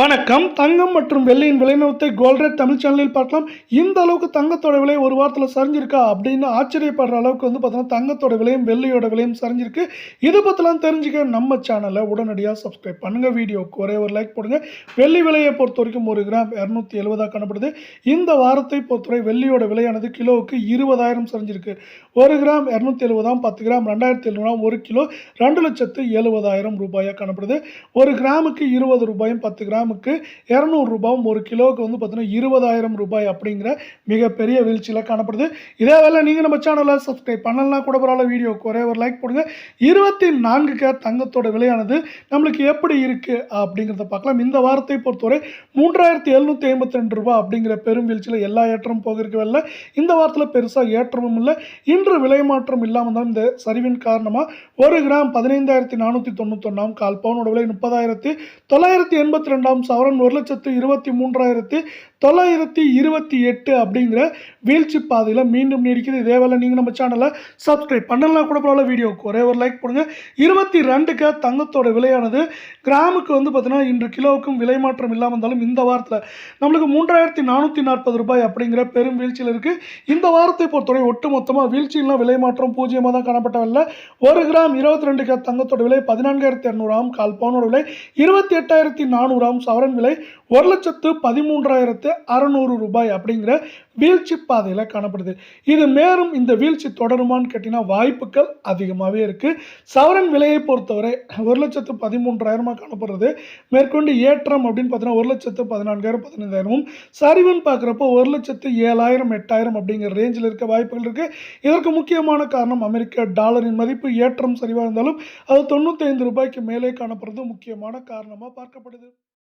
வணக்கம். தங்கம் மற்றும் வெள்ளியின் விலைநிறுவனத்தை கோல்ட் தமிழ் சேனலில் பார்க்கலாம். இந்த அளவுக்கு தங்கத்தோட விலை ஒரு வாரத்தில் சரிஞ்சிருக்கா அப்படின்னு ஆச்சரியப்படுற அளவுக்கு பார்த்தீங்கன்னா தங்கத்தோட விலையும் வெள்ளியோட விலையும் சரிஞ்சிருக்கு. இதை பற்றிலாம் தெரிஞ்சுக்க நம்ம சேனலை உடனடியாக சப்ஸ்கிரைப் பண்ணுங்க. வீடியோக்கு ஒரே ஒரு லைக் போடுங்க. வெள்ளி விலையை பொறுத்த வரைக்கும் 1 கிராம் 270 காணப்படுது. இந்த வாரத்தை பொறுத்தவரை வெள்ளியோட விலையானது கிலோவுக்கு 20,000 சரிஞ்சிருக்கு. 1 கிராம் 270, 10 கிராம் 2,700, 1 கிலோ 2,70,000 ரூபாயாக காணப்படுது. 1 கிராமுக்கு 20 ரூபாயும், 10 கிராமுக்கு 200 ரூபாயும், 1 கிலோவுக்கு பார்த்தீங்கன்னா 20,000 ரூபாய் அப்படிங்கிற மிகப்பெரிய வீழ்ச்சியில் காணப்படுது. இதே வேலை நீங்கள் நம்ம சேனலை சப்ஸ்கிரைப் பண்ணலன்னா கூட பரவாயில்ல, வீடியோக்கு ஒரே ஒரு லைக் போடுங்க. 24 கேரட் தங்கத்தோட விலையானது நம்மளுக்கு எப்படி இருக்குது அப்படிங்கிறத பார்க்கலாம். இந்த வாரத்தை பொறுத்தவரை 3,752 ரூபாய் அப்படிங்கிற பெரும் வீழ்ச்சியில் எல்லா ஏற்றமும் போக இருக்கவில்லை. இந்த வாரத்தில் பெருசாக ஏற்றமும் இல்லை. இன்று விலை மாற்றம் இல்லாமல் தான் இந்த சரிவின் காரணமாக 1 கிராம் 15,491, கால் பவுனோட விலை 30,982, சவரன் 1,23,928 அப்படிங்கிற வீழ்ச்சி பாதையில் மீண்டும் நீடிக்குது. இதே வேலை நீங்கள் நம்ம சேனலை சப்ஸ்கிரைப் பண்ணலாம் கூட பரவாயில்ல, வீடியோக்கு ஒரே ஒரு லைக் போடுங்க. 22 தங்கத்தோட விலையானது கிராமுக்கு பார்த்தீங்கன்னா இன்று கிலோவுக்கும் விலை மாற்றம் இல்லாமல் இருந்தாலும் இந்த வாரத்தில் நம்மளுக்கு 3,440 ரூபாய் அப்படிங்கிற பெரும் வீழ்ச்சியில் இருக்குது. இந்த வாரத்தை பொறுத்தவரை ஒட்டுமொத்தமாக வீழ்ச்சியிலாம் விலை மாற்றம் பூஜ்ஜியமாக தான் காணப்பட்டவில்லை. 1 கிராம் 22 தங்கத்தோட விலை 14,200, கால் பவுனோட விலை 28,400, சவரன் விலை 1,13,600 ரூபாய் அப்படிங்கிற வீழ்ச்சி பாதையில் காணப்படுது. இது மேலும் இந்த வீழ்ச்சி தொடருமான்னு கேட்டிங்கன்னா வாய்ப்புகள் அதிகமாகவே இருக்குது. சவரன் விலையை பொறுத்தவரை 1,13,000 காணப்படுறது. மேற்கொண்டு ஏற்றம் அப்படின்னு பார்த்தீங்கன்னா 1,14,000, 15,000, சரிவுன்னு பார்க்குறப்போ 1,07,000, 8,000 அப்படிங்கிற ரேஞ்சில் இருக்க வாய்ப்புகள் இருக்குது. இதற்கு முக்கியமான காரணம் அமெரிக்க டாலரின் மதிப்பு ஏற்றம் சரிவாக இருந்தாலும் அது 95 ரூபாய்க்கு மேலே காணப்படுறது முக்கியமான காரணமாக பார்க்கப்படுது.